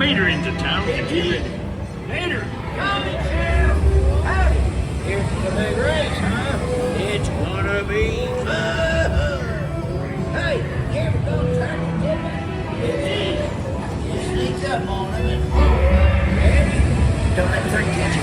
Raider into town. Get you ready. Raider, coming, Sheriff. Howdy. Here's the big race, huh? It's gonna be fun. Hey, you ever go turkey tipping? You sneak up on him and ready? Don't let the thing catch you.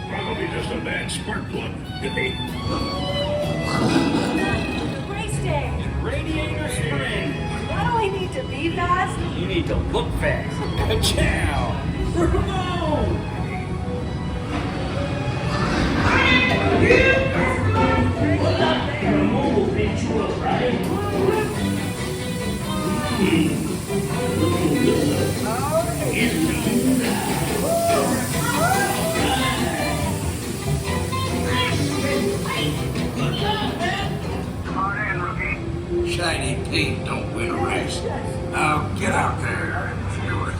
Probably just a bad spark plug. Race day. Radiator Springs. What do I need to be fast? You need to look fast. Ciao. Ramone. What up there? Ramone will beat you up, right? Shiny paint don't win a race. Now get out there and do it.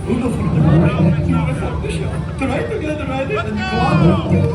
Uno from the right, two from the shop. Try together, right? And